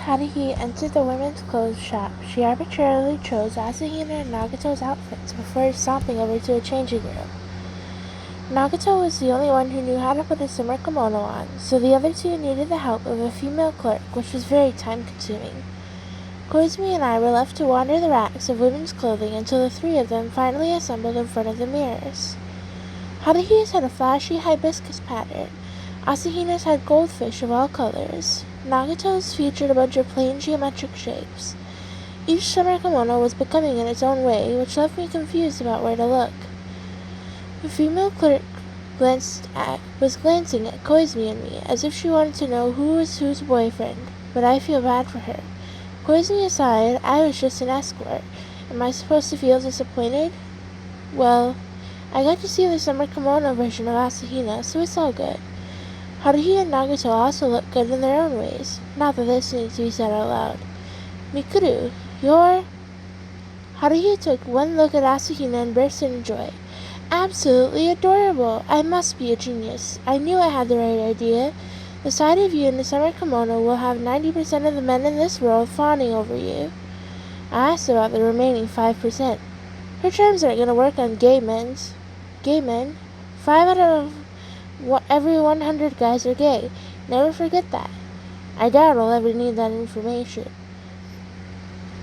Haruhi entered the women's clothes shop, she arbitrarily chose Asahina and Nagato's outfits before stomping over to a changing room. Nagato was the only one who knew how to put a summer kimono on, so the other two needed the help of a female clerk, which was very time-consuming. Koizumi and I were left to wander the racks of women's clothing until the three of them finally assembled in front of the mirrors. Haruhi's had a flashy hibiscus pattern. Asahina's had goldfish of all colors. Nagato's featured a bunch of plain geometric shapes. Each summer kimono was becoming in its own way, which left me confused about where to look. The female clerk was glancing at Koizumi and me, as if she wanted to know who was whose boyfriend, but I feel bad for her. Koizumi aside, I was just an escort. Am I supposed to feel disappointed? Well, I got to see the summer kimono version of Asahina, so it's all good. Haruhi and Nagato also look good in their own ways. Not that this needs to be said out loud. Mikuru, you're... Haruhi took one look at Asahina and burst into joy. Absolutely adorable! I must be a genius. I knew I had the right idea. The sight of you in the summer kimono will have 90% of the men in this world fawning over you. I asked about the remaining 5%. Her charms aren't going to work on gay men. 5 out of every 100 guys are gay. Never forget that. I doubt I'll ever need that information.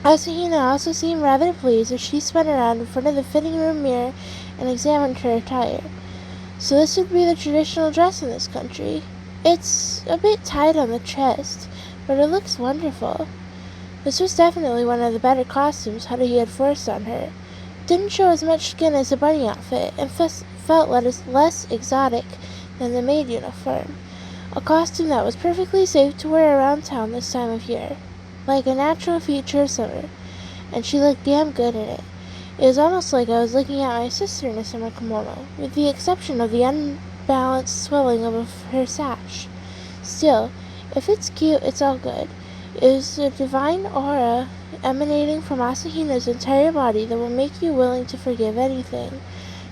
Asahina also seemed rather pleased as she spun around in front of the fitting room mirror and examined her attire. So this would be the traditional dress in this country. It's a bit tight on the chest, but it looks wonderful. This was definitely one of the better costumes Haruhi had forced on her. It didn't show as much skin as a bunny outfit, and felt less exotic than the maid uniform. A costume that was perfectly safe to wear around town this time of year. Like a natural feature of summer, and she looked damn good in it. It was almost like I was looking at my sister in a summer kimono, with the exception of the unbalanced swelling of her sash. Still, if it's cute, it's all good. It is a divine aura emanating from Asahina's entire body that will make you willing to forgive anything.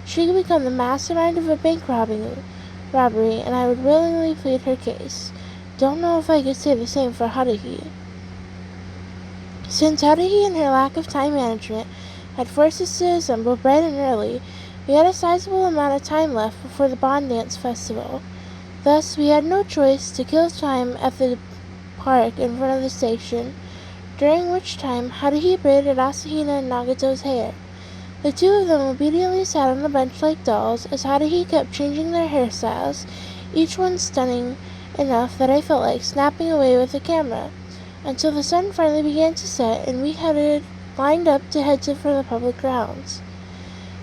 She could become the mastermind of a bank robbery, and I would willingly plead her case. Don't know if I could say the same for Haruhi. Since Haruhi and her lack of time management had forced us to assemble bright and early, we had a sizable amount of time left before the Bond Dance Festival. Thus, we had no choice to kill time at the park in front of the station, during which time Haruhi braided Asahina and Nagato's hair. The two of them obediently sat on the bench like dolls as Haruhi kept changing their hairstyles, each one stunning enough that I felt like snapping away with the camera, until the sun finally began to set and we lined up to head for the public grounds.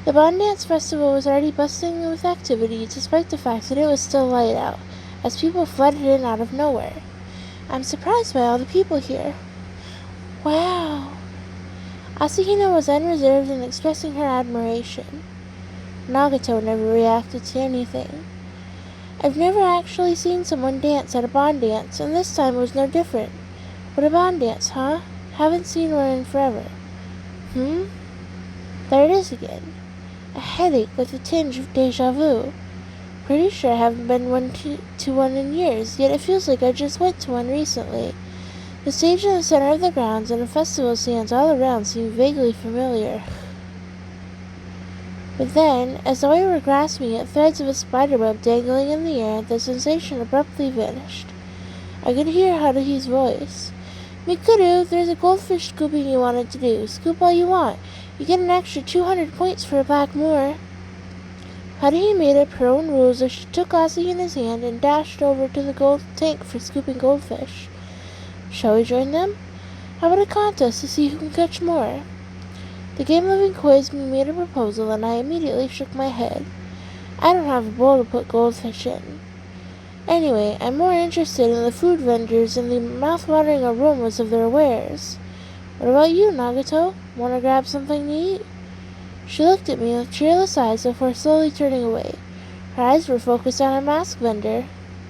The Bond Dance Festival was already bustling with activity despite the fact that it was still light out, as people flooded in out of nowhere. I'm surprised by all the people here. Wow! Asahina was unreserved in expressing her admiration. Nagato never reacted to anything. I've never actually seen someone dance at a Bond Dance, and this time was no different. What a Bond Dance, huh? Haven't seen one in forever. There it is again. A headache with a tinge of deja vu. Pretty sure I haven't been to one in years, yet it feels like I just went to one recently. The stage in the center of the grounds and the festival stands all around seem vaguely familiar. But then, as though I were grasping at threads of a spiderweb dangling in the air, the sensation abruptly vanished. I could hear Haruhi's voice. Mikuru, there's a goldfish scooping you wanted to do. Scoop all you want. You get an extra 200 points for a black moor. Haruhi made up her own rules as she took Asahina's hand and dashed over to the gold tank for scooping goldfish. Shall we join them? How about a contest to see who can catch more? The game-loving Koizumi made a proposal, and I immediately shook my head. I don't have a bowl to put goldfish in. Anyway, I'm more interested in the food vendors and the mouth-watering aromas of their wares. What about you, Nagato? Want to grab something to eat? She looked at me with cheerless eyes before slowly turning away. Her eyes were focused on a mask vendor.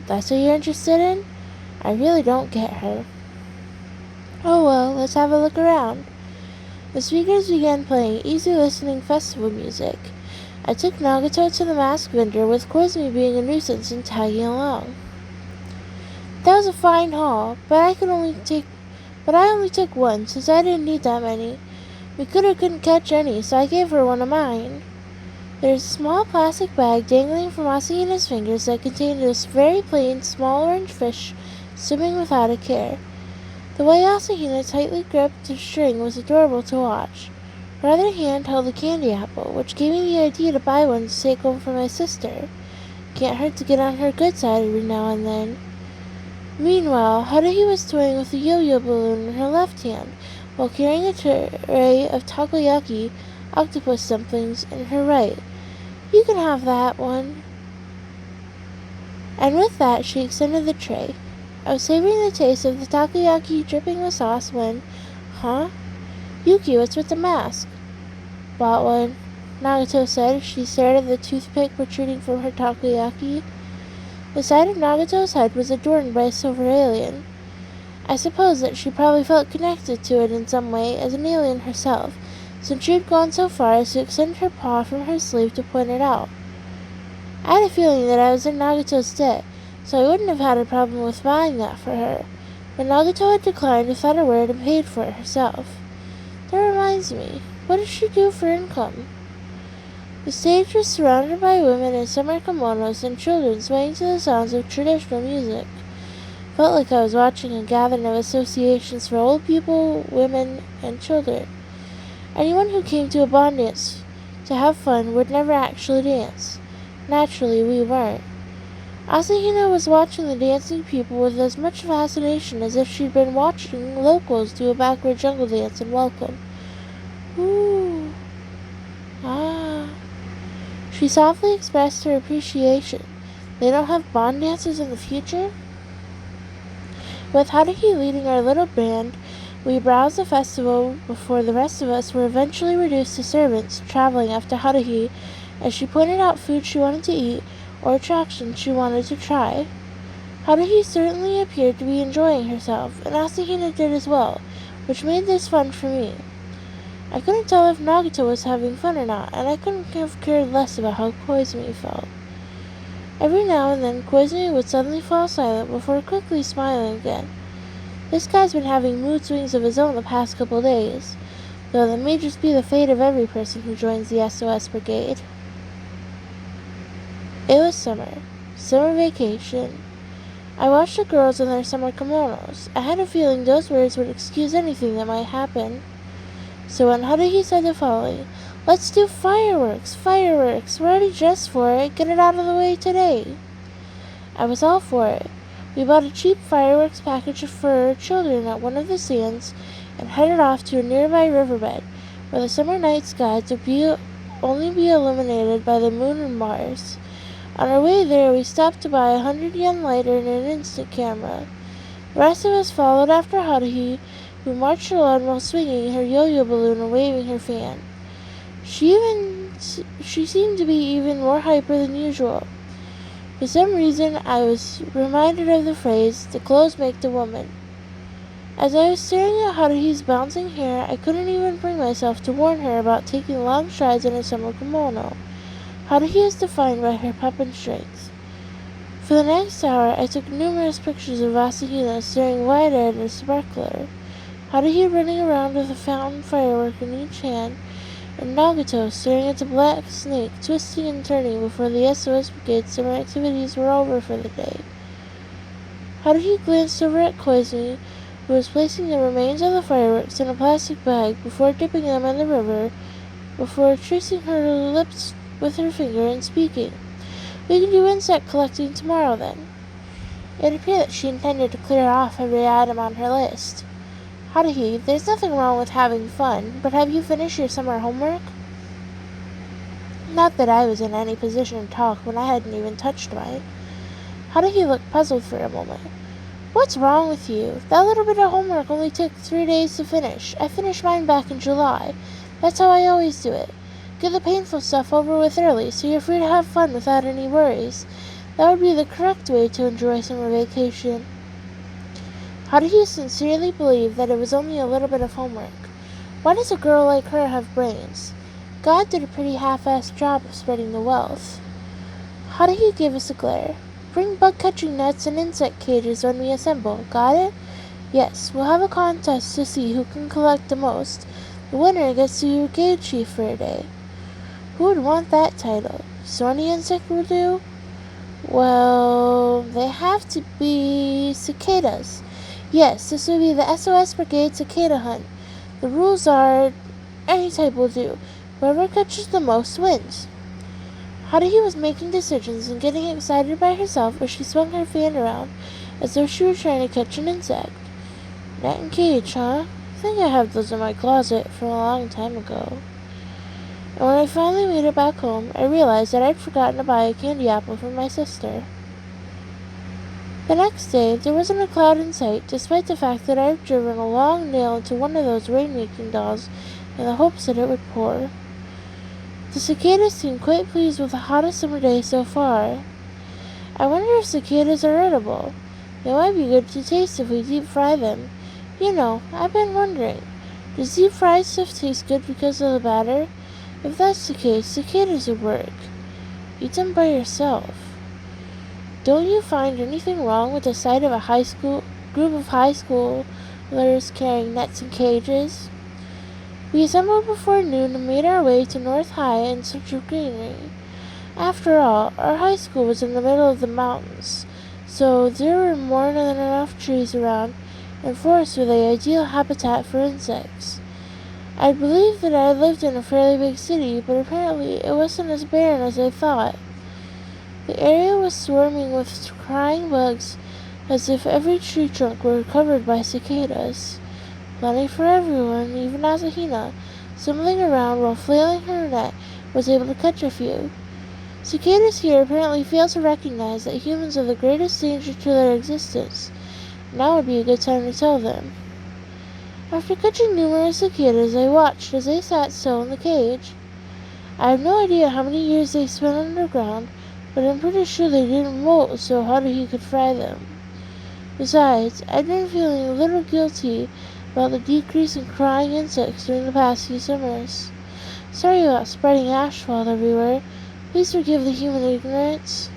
That's what you're interested in? I really don't get her. Oh well, let's have a look around. The speakers began playing easy-listening festival music. I took Nagato to the mask vendor, with Koizumi being a nuisance and tagging along. That was a fine haul, but I could only take but I only took one, since I didn't need that many. Mikuta couldn't catch any, so I gave her one of mine. There's a small plastic bag dangling from Asahina's fingers that contained this very plain, small orange fish swimming without a care. The way Asahina tightly gripped the string was adorable to watch. Her other hand held a candy apple, which gave me the idea to buy one to take home for my sister. Can't hurt to get on her good side every now and then. Meanwhile, Haruhi was toying with a yo-yo balloon in her left hand, while carrying a tray of takoyaki octopus dumplings in her right. You can have that one. And with that, she extended the tray. I was savoring the taste of the takoyaki dripping with sauce when, huh? Yuki, what's with the mask? Bought one, Nagato said as she stared at the toothpick protruding from her takoyaki. The side of Nagato's head was adorned by a silver alien. I suppose that she probably felt connected to it in some way as an alien herself, since she had gone so far as to extend her paw from her sleeve to point it out. I had a feeling that I was in Nagato's debt, so I wouldn't have had a problem with buying that for her, but Nagato had declined without a word and paid for it herself. That reminds me, what does she do for income? The stage was surrounded by women in summer kimonos and children swaying to the sounds of traditional music. Felt like I was watching a gathering of associations for old people, women, and children. Anyone who came to a bond dance to have fun would never actually dance. Naturally, we weren't. Asahina was watching the dancing people with as much fascination as if she'd been watching locals do a backward jungle dance in welcome. Ooh. Ah. She softly expressed her appreciation. They don't have bond dances in the future? With Haruhi leading our little band, we browsed the festival before the rest of us were eventually reduced to servants traveling after Haruhi as she pointed out food she wanted to eat or attractions she wanted to try. Haruhi certainly appeared to be enjoying herself, and Asahina did as well, which made this fun for me. I couldn't tell if Nagato was having fun or not, and I couldn't have cared less about how Koizumi felt. Every now and then, Koizumi would suddenly fall silent before quickly smiling again. This guy's been having mood swings of his own the past couple days, though that may just be the fate of every person who joins the SOS Brigade. It was summer vacation. I watched the girls in their summer kimonos. I had a feeling those words would excuse anything that might happen. So when Haruhi said the following, "Let's do fireworks, we're already dressed for it, get it out of the way today," I was all for it. We bought a cheap fireworks package for children at one of the stands and headed off to a nearby riverbed, where the summer night skies would only be illuminated by the moon and Mars. On our way there, we stopped to buy a 100-yen lighter and an instant camera. The rest of us followed after Haruhi, who marched along while swinging her yo-yo balloon and waving her fan. She seemed to be even more hyper than usual. For some reason, I was reminded of the phrase, "the clothes make the woman." As I was staring at Haruhi's bouncing hair, I couldn't even bring myself to warn her about taking long strides in a summer kimono. Haruhi is defined by her pep and strength. For the next hour, I took numerous pictures of Asahina staring wide-eyed at a sparkler, Haruhi running around with a fountain firework in each hand, and Nagato staring at the black snake twisting and turning before the SOS Brigade's summer activities were over for the day. Haruhi glanced over at Koizumi, who was placing the remains of the fireworks in a plastic bag before dipping them in the river, before tracing her lips with her finger and speaking. "We can do insect collecting tomorrow, then." It appeared that she intended to clear off every item on her list. "Haruhi, there's nothing wrong with having fun, but have you finished your summer homework?" Not that I was in any position to talk when I hadn't even touched mine. Haruhi looked puzzled for a moment. "What's wrong with you? That little bit of homework only took 3 days to finish. I finished mine back in July. That's how I always do it. Get the painful stuff over with early, so you're free to have fun without any worries. That would be the correct way to enjoy summer vacation." Haruhi sincerely believed that it was only a little bit of homework. Why does a girl like her have brains? God did a pretty half-assed job of spreading the wealth. Haruhi gave us a glare. "Bring bug-catching nets and insect cages when we assemble. Got it?" Yes, we'll have a contest to see who can collect the most. The winner gets to be Brigade Chief for a day. Who would want that title? So any insect will do? Well, they have to be cicadas. Yes, this will be the SOS Brigade Cicada Hunt. The rules are any type will do. Whoever catches the most wins. Haruhi was making decisions and getting excited by herself as she swung her fan around as though she were trying to catch an insect. Net and cage, huh? I think I have those in my closet from a long time ago. And when I finally made it back home, I realized that I'd forgotten to buy a candy apple for my sister. The next day, there wasn't a cloud in sight, despite the fact that I'd driven a long nail into one of those rain-making dolls in the hopes that it would pour. The cicadas seemed quite pleased with the hottest summer day so far. I wonder if cicadas are edible. They might be good to taste if we deep fry them. You know, I've been wondering, does deep fried stuff taste good because of the batter? If that's the case, cicadas would work. Eat them by yourself. Don't you find anything wrong with the sight of a group of high schoolers carrying nets and cages? We assembled before noon and made our way to North High in search of greenery. After all, our high school was in the middle of the mountains, so there were more than enough trees around, and forests were the ideal habitat for insects. I believed that I lived in a fairly big city, but apparently it wasn't as barren as I thought. The area was swarming with crying bugs, as if every tree trunk were covered by cicadas. Plenty for everyone, even Asahina, stumbling around while flailing her net, was able to catch a few. Cicadas here apparently fail to recognize that humans are the greatest danger to their existence. Now would be a good time to tell them. After catching numerous cicadas, I watched as they sat still in the cage. I have no idea how many years they spent underground, but I'm pretty sure they didn't molt so Haruhi could fry them. Besides, I'd been feeling a little guilty about the decrease in crying insects during the past few summers. Sorry about spreading asphalt everywhere. Please forgive the human ignorance.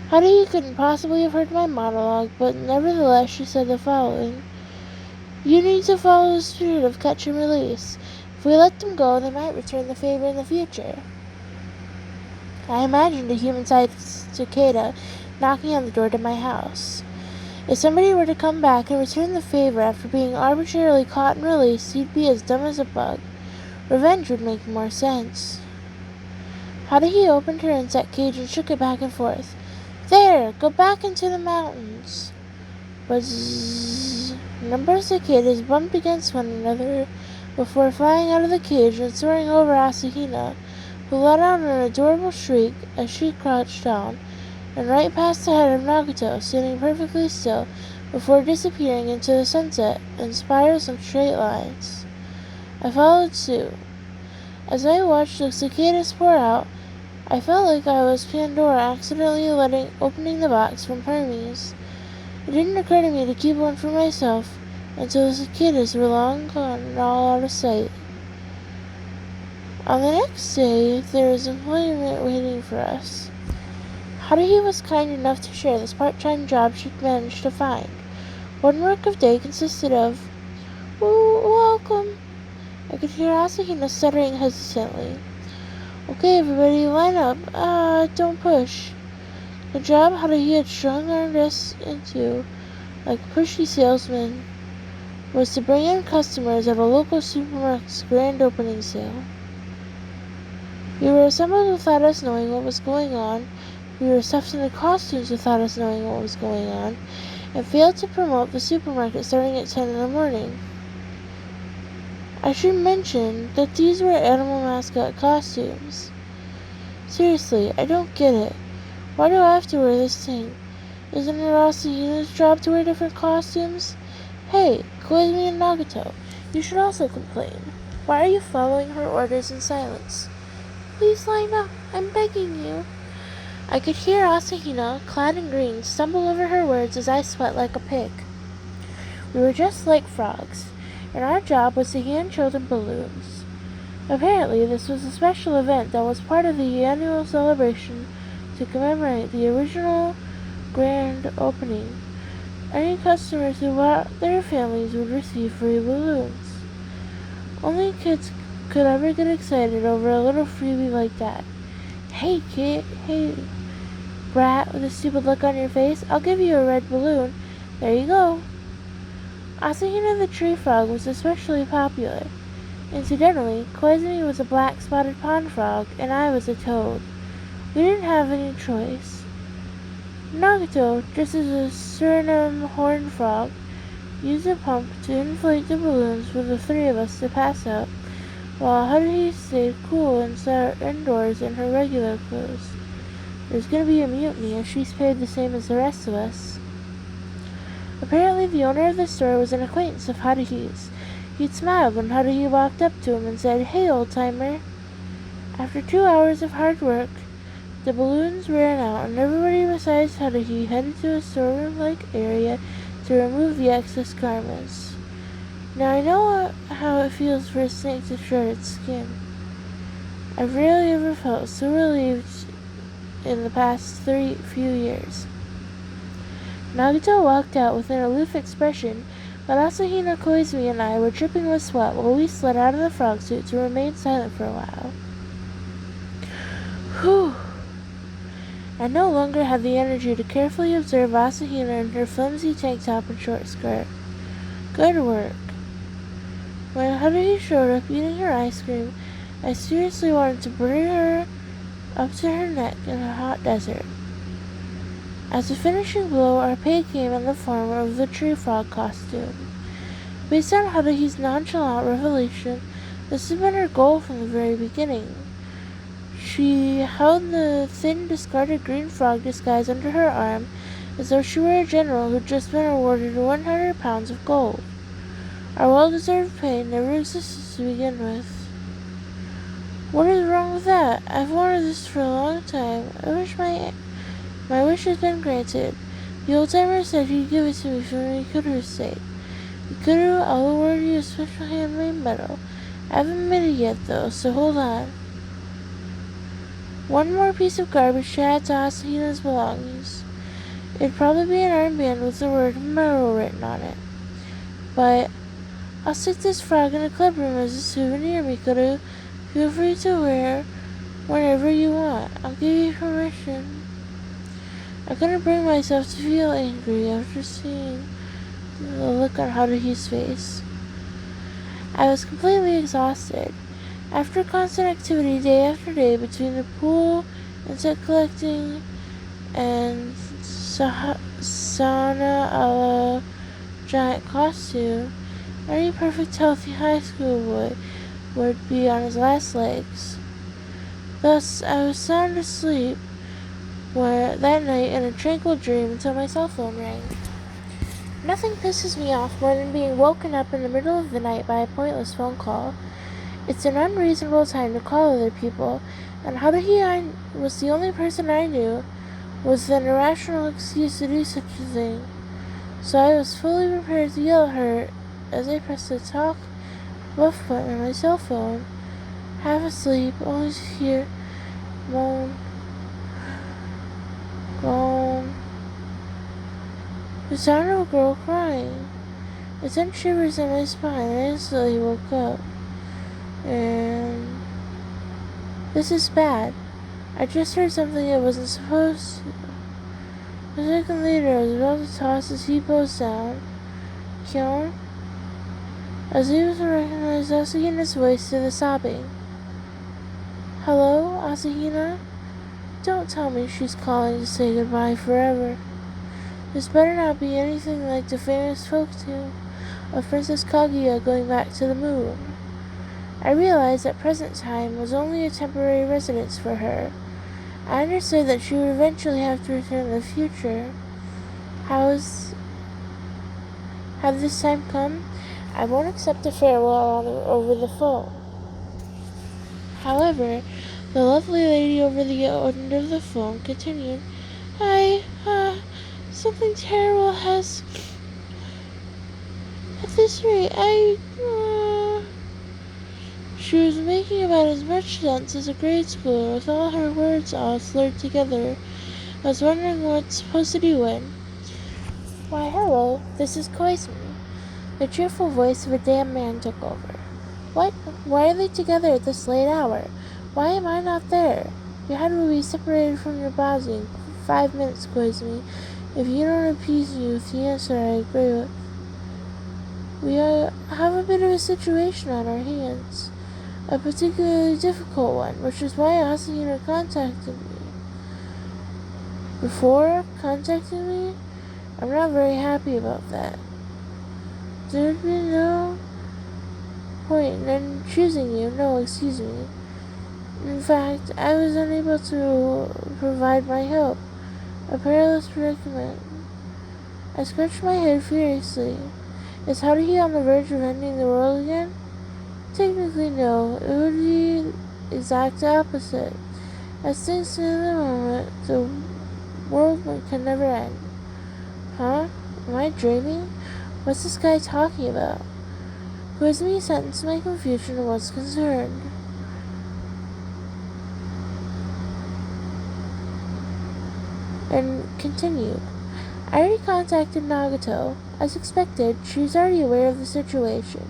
Haruhi couldn't possibly have heard my monologue, but nevertheless she said the following. You need to follow the spirit of catch and release. If we let them go, they might return the favor in the future. I imagined a human-sized cicada knocking on the door to my house. If somebody were to come back and return the favor after being arbitrarily caught and released, he'd be as dumb as a bug. Revenge would make more sense. Haruhi opened her insect cage and shook it back and forth. There! Go back into the mountains! Buzz. A number of cicadas bumped against one another before flying out of the cage and soaring over Asahina, who let out an adorable shriek as she crouched down, and right past the head of Nagato, standing perfectly still, before disappearing into the sunset in spirals and straight lines. I followed suit. As I watched the cicadas pour out, I felt like I was Pandora accidentally opening the box from Hermes. It didn't occur to me to keep one for myself until the cicadas were long gone and all out of sight. On the next day, there was employment waiting for us. Haruhi was kind enough to share this part-time job she'd managed to find. One work of day consisted of, welcome. I could hear Asahina stuttering hesitantly. Okay, everybody, line up. Don't push. The job Haruhi had strong-armed us into, like a pushy salesman, was to bring in customers at a local supermarket's grand opening sale. We were assembled without us knowing what was going on, we were stuffed into costumes without us knowing what was going on, and failed to promote the supermarket starting at 10 in the morning. I should mention that these were animal mascot costumes. Seriously, I don't get it. Why do I have to wear this thing? Isn't it Asahina's job to wear different costumes? Hey, Koizumi and Nagato, you should also complain. Why are you following her orders in silence? Please line up, I'm begging you. I could hear Asahina, clad in green, stumble over her words as I sweat like a pig. We were just like frogs, and our job was to hand children balloons. Apparently, this was a special event that was part of the annual celebration to commemorate the original grand opening. Any customers who brought their families would receive free balloons. Only kids could ever get excited over a little freebie like that. Hey kid, hey brat with a stupid look on your face, I'll give you a red balloon. There you go. Asahina the tree frog was especially popular. Incidentally, Koizumi was a black spotted pond frog, and I was a toad. We didn't have any choice. Nagato, just as a Suriname horned frog, used a pump to inflate the balloons for the three of us to pass out, while Haruhi stayed cool indoors in her regular clothes. There's gonna be a mutiny if she's paid the same as the rest of us. Apparently the owner of the store was an acquaintance of Haruhi's. He'd smiled when Haruhi walked up to him and said, "Hey, old-timer." After 2 hours of hard work, the balloons ran out and everybody besides Haruhi headed to a storeroom-like area to remove the excess garments. Now I know how it feels for a snake to shred its skin. I've rarely ever felt so relieved in the past few years. Nagato walked out with an aloof expression, but Asahina, Koizumi, and I were dripping with sweat while we slid out of the frog suit to remain silent for a while. Whew! I no longer had the energy to carefully observe Asahina in her flimsy tank top and short skirt. Good work. When Haruhi showed up eating her ice cream, I seriously wanted to bury her up to her neck in a hot desert. As a finishing blow, our pay came in the form of the tree frog costume. Based on Haruhi's nonchalant revelation, this had been her goal from the very beginning. She held the thin, discarded green frog disguise under her arm as though she were a general who'd just been awarded 100 pounds of gold. Our well-deserved pay never existed to begin with. What is wrong with that? I've wanted this for a long time. I wish my wish has been granted. The old-timer said he'd give it to me for Mikuru's sake. Mikuru, I'll award you a special handmade medal. I haven't made it yet, though, so hold on. One more piece of garbage to add to Asahina's belongings. It'd probably be an armband with the word medal written on it. But I'll stick this frog in a clubroom as a souvenir, Mikuru. Feel free to wear whenever you want. I'll give you permission. I couldn't bring myself to feel angry after seeing the look on Haruhi's face. I was completely exhausted. After constant activity day after day between the pool, insect collecting, and sauna a la giant costume, any perfect healthy high school boy would be on his last legs. Thus, I was sound asleep that night in a tranquil dream until my cell phone rang. Nothing pisses me off more than being woken up in the middle of the night by a pointless phone call. It's an unreasonable time to call other people, and Haruhi was the only person I knew with an irrational excuse to do such a thing. So I was fully prepared to yell at her as I pressed the talk buff button on my cell phone. Half asleep, only to hear moan, groan, the sound of a girl crying. It sent shivers in my spine, and I instantly woke up. And this is bad. I just heard something I wasn't supposed to. A second later, I was about to toss the seatbelts down. Kyon? I was able to recognize Asahina's voice through the sobbing. Hello, Asahina? Don't tell me she's calling to say goodbye forever. This better not be anything like the famous folktale of Princess Kaguya going back to the moon. I realized that present time was only a temporary residence for her. I understood that she would eventually have to return in the future. Had this time come? I won't accept a farewell over the phone. However, the lovely lady over the end of the phone continued, something terrible has... At this rate, She was making about as much sense as a grade schooler with all her words all slurred together. I was wondering what's supposed to do when. Why, hello, this is Koizumi. The cheerful voice of a damn man took over. What? Why are they together at this late hour? Why am I not there? Your head will be separated from your body in 5 minutes, Koizumi, if you don't appease me with the answer I agree with. We have a bit of a situation on our hands. A particularly difficult one, which is why Asahina contacted me. Before contacting me, I'm not very happy about that. There'd be no point in choosing you. No, excuse me. In fact, I was unable to provide my help. A perilous predicament. I scratched my head furiously. Is Haruhi on the verge of ending the world again? Technically, no. It would be the exact opposite. As things stand at the moment, the world can never end. Huh? Am I dreaming? What's this guy talking about? Koizumi sentenced my confusion and was concerned. And continued. I already contacted Nagato. As expected, she was already aware of the situation.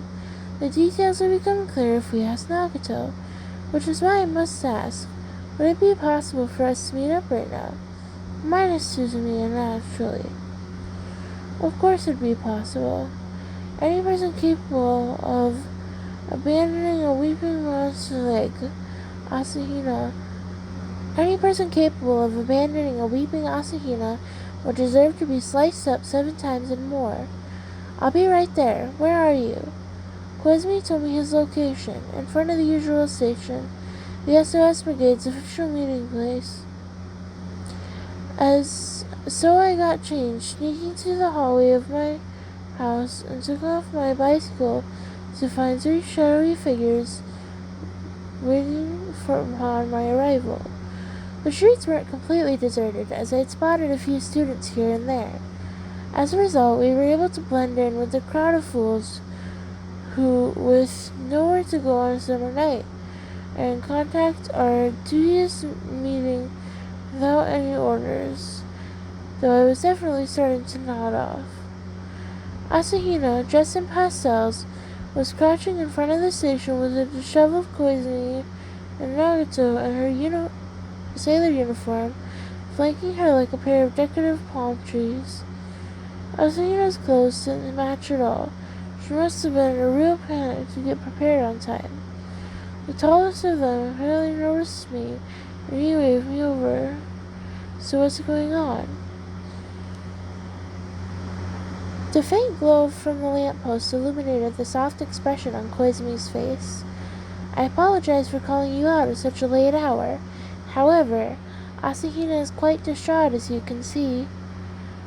The details will become clear if we ask Nagato, which is why I must ask, would it be possible for us to meet up right now? Minus Suzumiya, naturally. Of course it would be possible. Any person capable of abandoning a weeping monster like Asahina would deserve to be sliced up 7 times and more. I'll be right there. Where are you? Koizumi told me his location, in front of the usual station, the SOS Brigade's official meeting place. So I got changed, sneaking through the hallway of my house, and took off my bicycle to find 3 shadowy figures waiting upon my arrival. The streets weren't completely deserted, as I had spotted a few students here and there. As a result, we were able to blend in with the crowd of fools who, with nowhere to go on a summer night, and contact our dubious meeting without any orders, though I was definitely starting to nod off. Asahina, dressed in pastels, was crouching in front of the station with a disheveled Koizumi and Nagato in her sailor uniform, flanking her like a pair of decorative palm trees. Asahina's clothes didn't match at all. She must have been in a real panic to get prepared on time. The tallest of them apparently noticed me, and he waved me over. So what's going on? The faint glow from the lamppost illuminated the soft expression on Koizumi's face. I apologize for calling you out at such a late hour. However, Asahina is quite distraught, as you can see.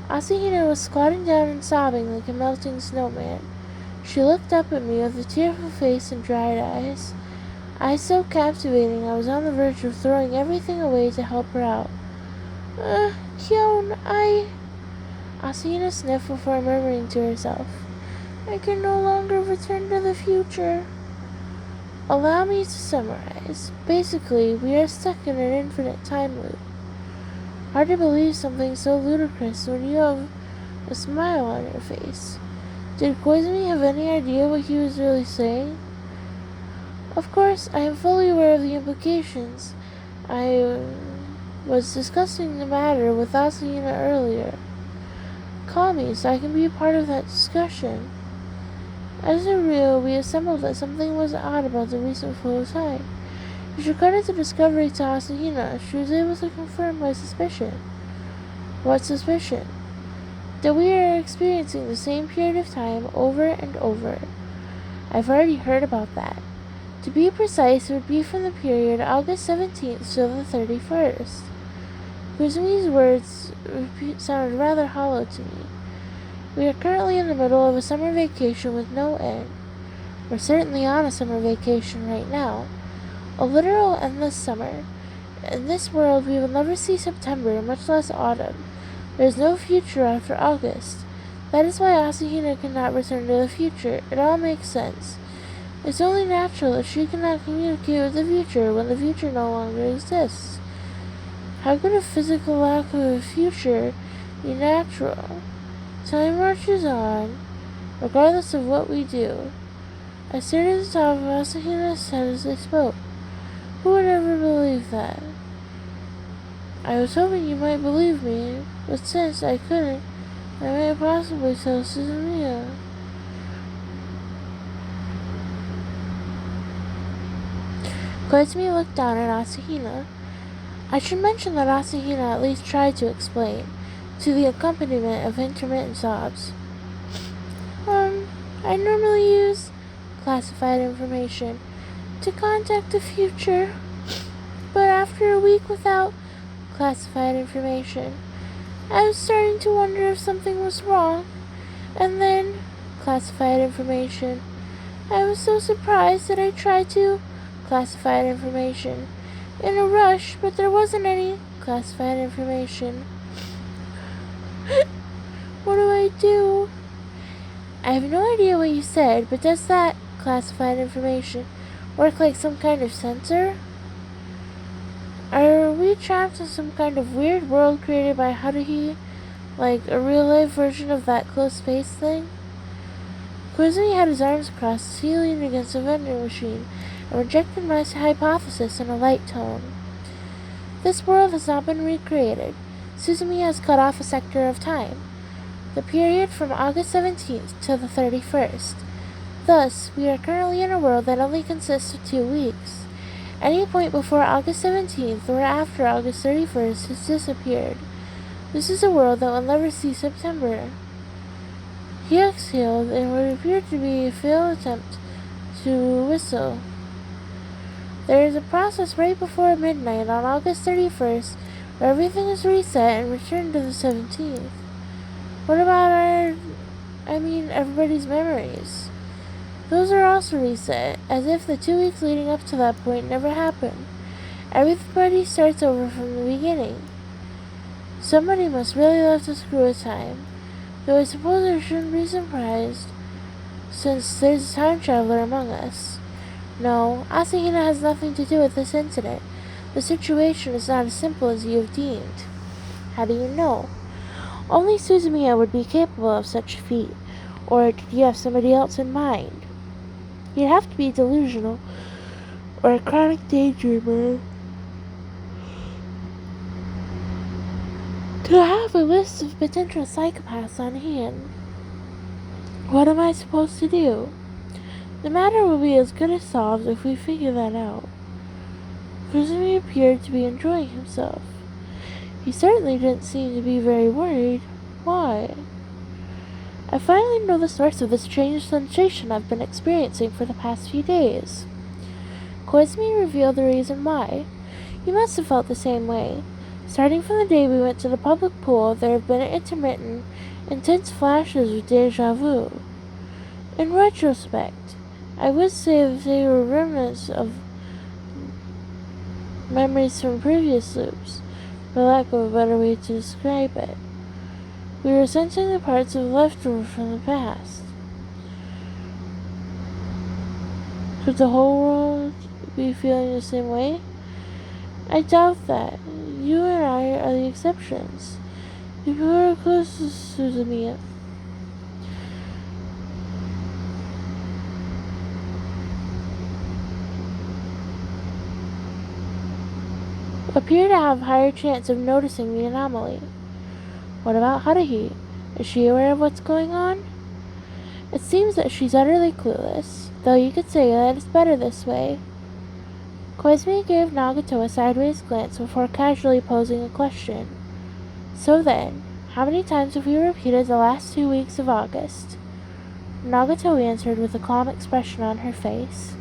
Asahina was squatting down and sobbing like a melting snowman. She looked up at me with a tearful face and dried eyes so captivating I was on the verge of throwing everything away to help her out. Kyon, Asahina sniffed before murmuring to herself, I can no longer return to the future. Allow me to summarize. Basically, we are stuck in an infinite time loop. Hard to believe something so ludicrous when you have a smile on your face. Did Koizumi have any idea what he was really saying? Of course, I am fully aware of the implications. I was discussing the matter with Asahina earlier. Call me so I can be a part of that discussion. As a rule, we assembled that something was odd about the recent flow of time. You should credit the discovery to Asahina. She was able to confirm my suspicion. What suspicion? That we are experiencing the same period of time over and over. I've already heard about that. To be precise, it would be from the period August 17th to the 31st. Koizumi's words sounded rather hollow to me. We are currently in the middle of a summer vacation with no end. We're certainly on a summer vacation right now. A literal endless summer. In this world, we will never see September, much less autumn. There is no future after August. That is why Asahina cannot return to the future. It all makes sense. It's only natural that she cannot communicate with the future when the future no longer exists. How could a physical lack of a future be natural? Time marches on, regardless of what we do. I stared at the top of Asahina's head as I spoke. Who would ever believe that? I was hoping you might believe me, but since I couldn't, I might possibly tell Suzumiya. Koizumi looked down at Asahina. I should mention that Asahina at least tried to explain, to the accompaniment of intermittent sobs. I normally use classified information to contact the future, but after a week without classified information, I was starting to wonder if something was wrong, and then classified information. I was so surprised that I tried to classified information in a rush, but there wasn't any classified information. What do I do? I have no idea what you said, but does that classified information work like some kind of sensor? Are we trapped in some kind of weird world created by Haruhi, like a real-life version of that closed space thing? Koizumi had his arms crossed as he leaned against a vending machine and rejected my hypothesis in a light tone. This world has not been recreated. Suzumiya has cut off a sector of time, the period from August 17th to the 31st. Thus, we are currently in a world that only consists of 2 weeks. Any point before August 17th or after August 31st has disappeared. This is a world that will never see September. He exhaled in what appeared to be a failed attempt to whistle. There is a process right before midnight on August 31st where everything is reset and returned to the 17th. What about everybody's memories? Those are also reset, as if the 2 weeks leading up to that point never happened. Everybody starts over from the beginning. Somebody must really love to screw with time, though I suppose I shouldn't be surprised, since there's a time traveler among us. No, Asahina has nothing to do with this incident. The situation is not as simple as you have deemed. How do you know? Only Suzumiya would be capable of such a feat. Or did you have somebody else in mind? You'd have to be delusional, or a chronic daydreamer, to have a list of potential psychopaths on hand. What am I supposed to do? The matter will be as good as solved if we figure that out. Koizumi appeared to be enjoying himself. He certainly didn't seem to be very worried. Why? I finally know the source of the strange sensation I've been experiencing for the past few days. Koizumi revealed the reason why. You must have felt the same way. Starting from the day we went to the public pool, there have been intermittent, intense flashes of deja vu. In retrospect, I would say that they were remnants of memories from previous loops, for lack of a better way to describe it. We were sensing the parts of leftover from the past. Could the whole world be feeling the same way? I doubt that. You and I are the exceptions. People who are close to Suzumiya. Appear to have higher chance of noticing the anomaly. What about Haruhi? Is she aware of what's going on? It seems that she's utterly clueless, though you could say that it's better this way. Koizumi gave Nagato a sideways glance before casually posing a question. So then, how many times have we repeated the last 2 weeks of August? Nagato answered with a calm expression on her face.